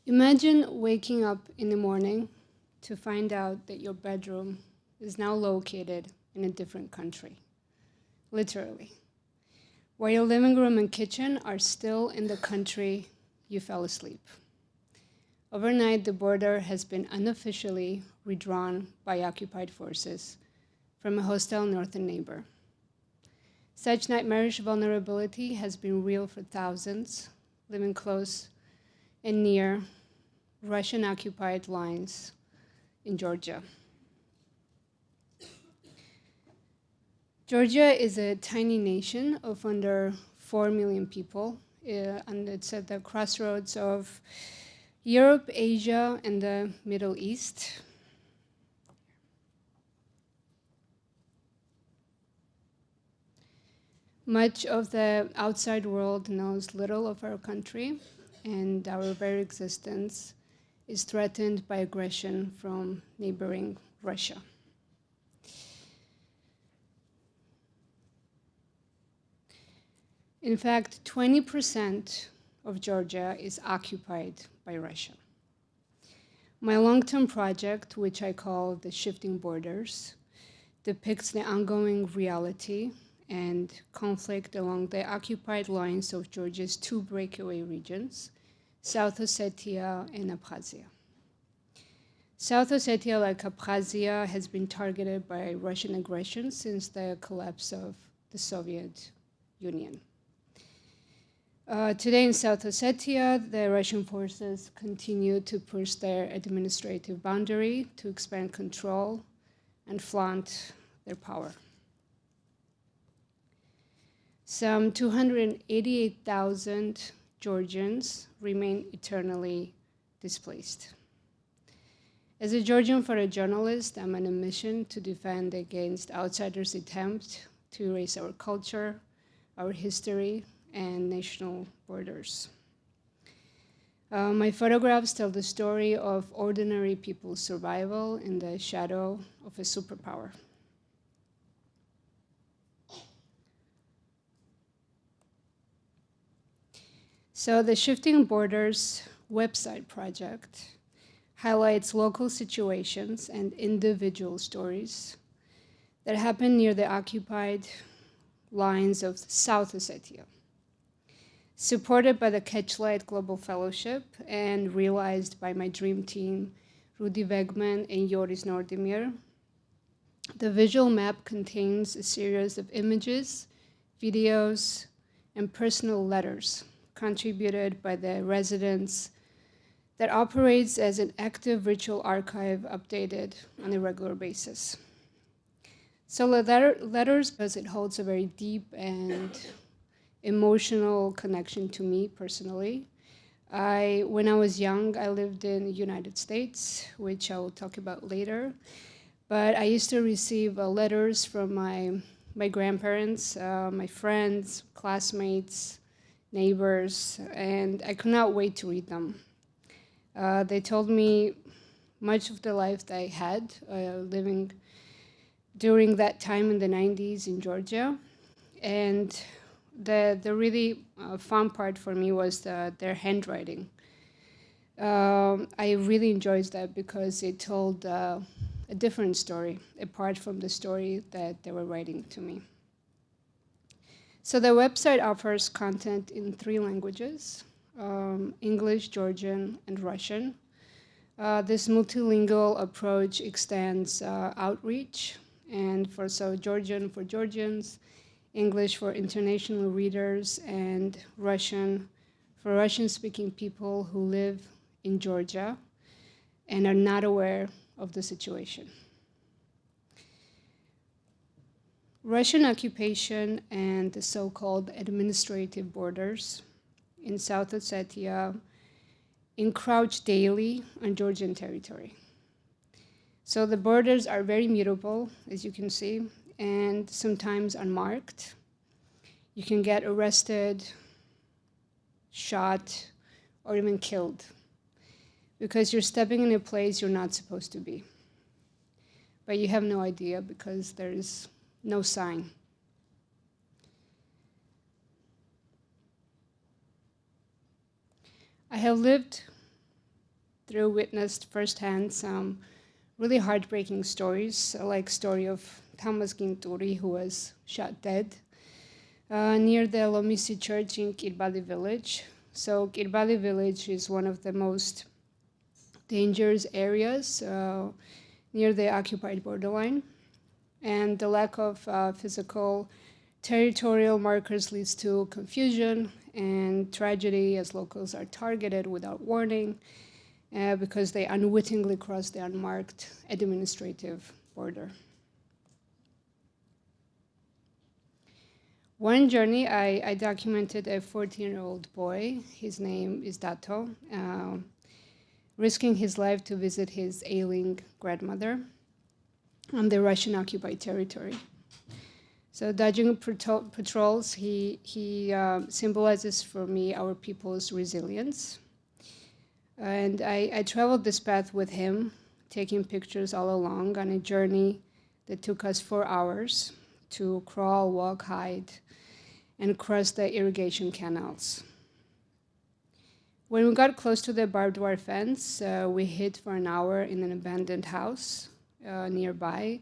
Imagine waking up in the morning to find out that your bedroom is now located in a different country, literally, where your living room and kitchen are still in the country you fell asleep. Overnight, the border has been unofficially redrawn by occupied forces from a hostile northern neighbor. Such nightmarish vulnerability has been real for thousands living close and near Russian-occupied lines in Georgia. Georgia is a tiny nation of under 4 million people, and it's at the crossroads of Europe, Asia, and the Middle East. Much of the outside world knows little of our country, and our very existence is threatened by aggression from neighboring Russia. In fact, 20% of Georgia is occupied by Russia. My long-term project, which I call The Shifting Borders, depicts the ongoing reality and conflict along the occupied lines of Georgia's two breakaway regions, South Ossetia and Abkhazia. South Ossetia, like Abkhazia, has been targeted by Russian aggression since the collapse of the Soviet Union. Today in South Ossetia, the Russian forces continue to push their administrative boundary to expand control and flaunt their power. Some 288,000 Georgians remain eternally displaced. As a Georgian photojournalist, I'm on a mission to defend against outsiders' attempt to erase our culture, our history, and national borders. My photographs tell the story of ordinary people's survival in the shadow of a superpower. So the Shifting Borders website project highlights local situations and individual stories that happen near the occupied lines of South Ossetia. Supported by the Catchlight Global Fellowship and realized by my dream team, Ruedi, Wegmann, and Joris Nordermeer, the visual map contains a series of images, videos, and personal letters contributed by the residents that operates as an active virtual archive updated on a regular basis. So letters, because it holds a very deep and emotional connection to me personally. When I was young, I lived in the United States, which I will talk about later. But I used to receive letters from my grandparents, my friends, classmates, neighbors, and I could not wait to read them. They told me much of the life that I had living during that time in the 90s in Georgia. And the really fun part for me was their handwriting. I really enjoyed that because it told a different story, apart from the story that they were writing to me. So the website offers content in 3 languages, English, Georgian, and Russian. This multilingual approach extends outreach, and Georgian for Georgians, English for international readers, and Russian for Russian-speaking people who live in Georgia and are not aware of the situation. Russian occupation and the so-called administrative borders in South Ossetia encroach daily on Georgian territory. So the borders are very mutable, as you can see, and sometimes unmarked. You can get arrested, shot, or even killed because you're stepping in a place you're not supposed to be. But you have no idea because there's no sign. I have lived through witnessed firsthand some really heartbreaking stories, like story of Thomas Ginturi, who was shot dead near the Lomisi church in Kirbali village. So Kirbali village is one of the most dangerous areas near the occupied borderline. And the lack of physical territorial markers leads to confusion and tragedy as locals are targeted without warning because they unwittingly cross the unmarked administrative border. One journey, I documented a 14-year-old boy. His name is Dato, risking his life to visit his ailing grandmother on the Russian-occupied territory. So dodging patrols, he symbolizes for me our people's resilience. And I traveled this path with him, taking pictures all along on a journey that took us 4 hours to crawl, walk, hide, and cross the irrigation canals. When we got close to the barbed wire fence, we hid for an hour in an abandoned house nearby,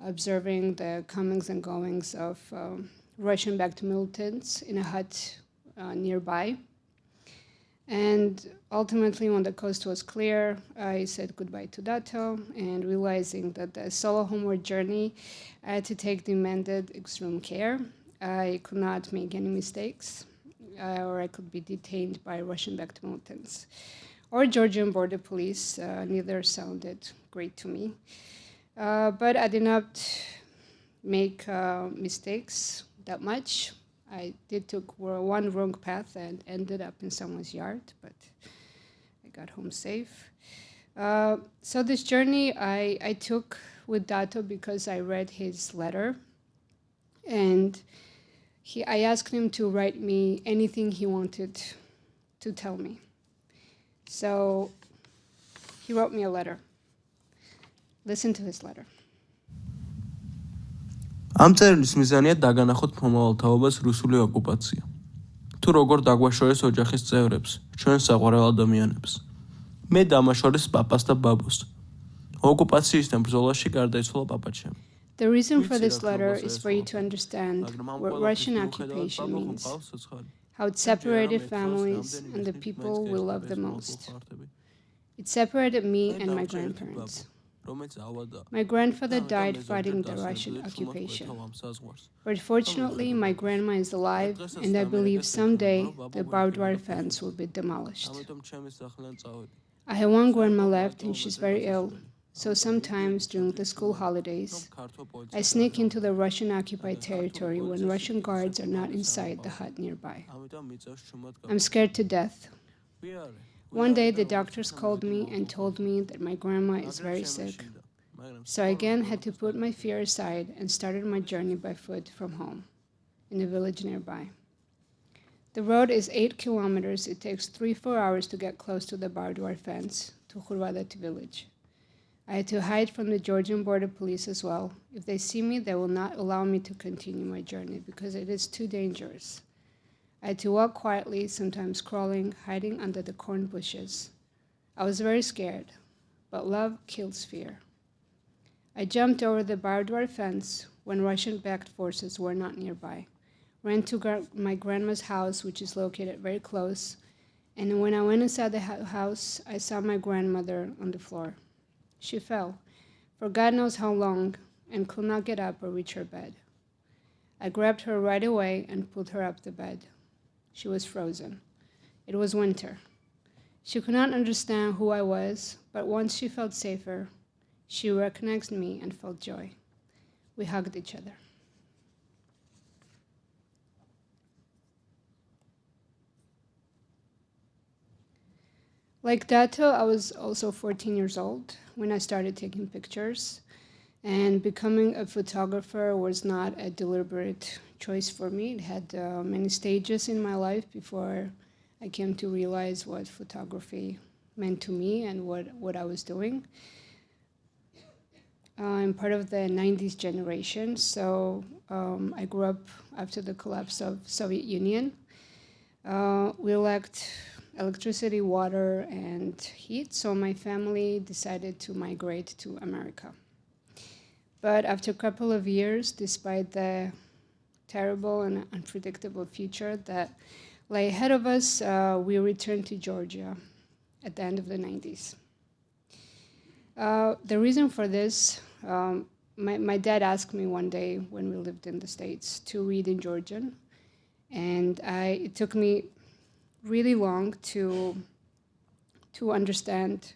observing the comings and goings of Russian-backed militants in a hut nearby. And ultimately, when the coast was clear, I said goodbye to Dato, and realizing that the solo homeward journey I had to take demanded extreme care. I could not make any mistakes, or I could be detained by Russian-backed militants or Georgian border police. Neither sounded great to me. But I did not make mistakes that much. I did took one wrong path and ended up in someone's yard, but I got home safe. So this journey I took with Dato because I read his letter, and I asked him to write me anything he wanted to tell me. So he wrote me a letter. Listen to his letter. ამ წერილის მიზანია დაგანახოთ მომავალ თაობას რუსული ოკუპაცია. თუ როგორ დაგვაშორეს ოჯახის წევრებს, ჩვენ საყვარელ ადამიანებს. მე დამაშორეს პაპას და ბაბოს. ოკუპაციისთან ბრძოლაში გარდაიცვალა პაპაჩემი. The reason for this letter is for you to understand what Russian occupation means, how it separated families and the people we love the most. It separated me and my grandparents. My grandfather died fighting the Russian occupation. But fortunately, my grandma is alive, and I believe someday the barbed wire fence will be demolished. I have one grandma left, and she's very ill. So sometimes during the school holidays, I sneak into the Russian-occupied territory when Russian guards are not inside the hut nearby. I'm scared to death. One day, the doctors called me and told me that my grandma is very sick. So I again had to put my fear aside and started my journey by foot from home, in a village nearby. The road is 8 kilometers. It takes 3-4 hours to get close to the barbed wire fence, to Khurvadati village. I had to hide from the Georgian border police as well. If they see me, they will not allow me to continue my journey because it is too dangerous. I had to walk quietly, sometimes crawling, hiding under the corn bushes. I was very scared, but love kills fear. I jumped over the barbed wire fence when Russian-backed forces were not nearby, ran to my grandma's house, which is located very close, and when I went inside the house, I saw my grandmother on the floor. She fell, for God knows how long, and could not get up or reach her bed. I grabbed her right away and pulled her up the bed. She was frozen. It was winter. She could not understand who I was, but once she felt safer, she recognized me and felt joy. We hugged each other. Like Dato, I was also 14 years old when I started taking pictures, and becoming a photographer was not a deliberate choice for me. It had many stages in my life before I came to realize what photography meant to me and what I was doing. I'm part of the 90s generation, so I grew up after the collapse of Soviet Union. We lacked electricity, water, and heat, so my family decided to migrate to America. But after a couple of years, despite the terrible and unpredictable future that lay ahead of us, we returned to Georgia at the end of the 90s. The reason for this, my dad asked me one day when we lived in the States to read in Georgian, and it took me really long to understand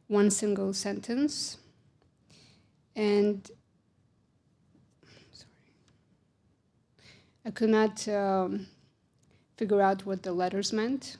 one single sentence. And I could not figure out what the letters meant.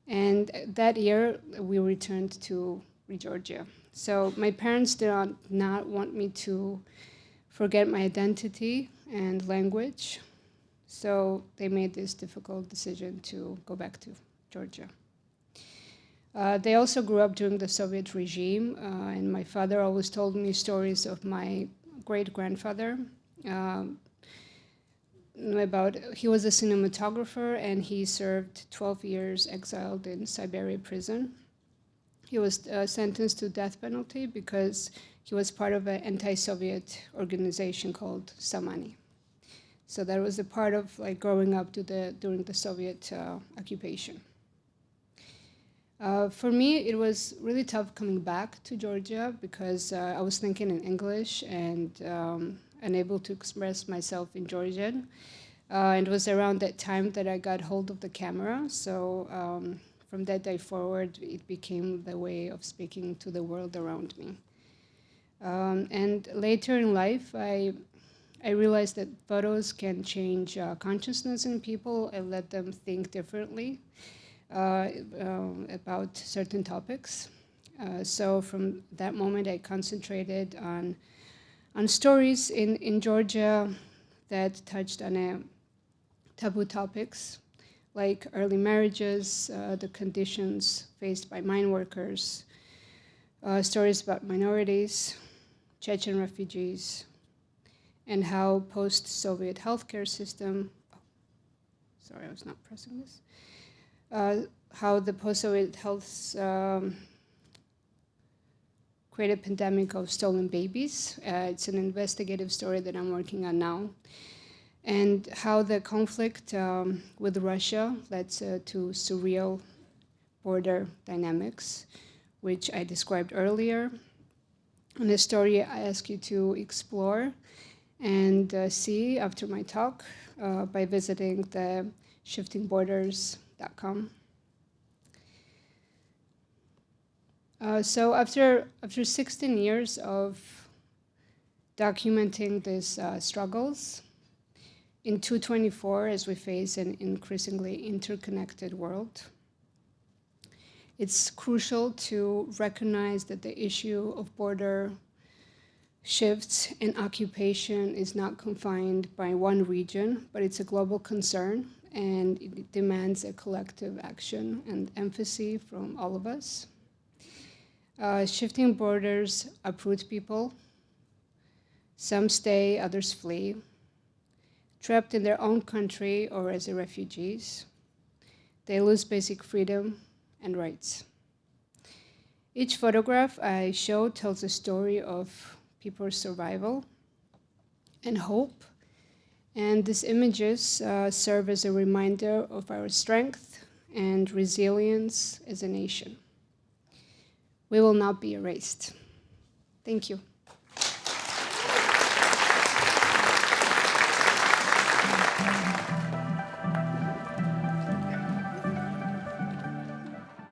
And that year, we returned to Georgia. So my parents did not want me to forget my identity and language. So they made this difficult decision to go back to Georgia. They also grew up during the Soviet regime, and my father always told me stories of my great-grandfather. He was a cinematographer, and he served 12 years exiled in Siberia prison. He was sentenced to death penalty because he was part of an anti-Soviet organization called Samani. So that was a part of growing up during the Soviet occupation. For me, it was really tough coming back to Georgia because I was thinking in English and unable to express myself in Georgian. And it was around that time that I got hold of the camera. So from that day forward, it became the way of speaking to the world around me. And later in life, I realized that photos can change consciousness in people and let them think differently about certain topics. So from that moment, I concentrated on stories in Georgia that touched on taboo topics like early marriages, the conditions faced by mine workers, stories about minorities, Chechen refugees, and how post-Soviet healthcare system, sorry, I was not pressing this, how the post-Soviet health created a pandemic of stolen babies. It's an investigative story that I'm working on now. And how the conflict with Russia led to surreal border dynamics, which I described earlier. And the story I ask you to explore and see after my talk by visiting the shiftingborders.com. So after 16 years of documenting these struggles, in 2024, as we face an increasingly interconnected world, it's crucial to recognize that the issue of border shifts and occupation is not confined by one region, but it's a global concern, and it demands a collective action and empathy from all of us. Shifting borders uproot people. Some stay, others flee, trapped in their own country or as refugees. They lose basic freedom and rights. Each photograph I show tells a story of people's survival and hope, and these images serve as a reminder of our strength and resilience as a nation. We will not be erased. Thank you.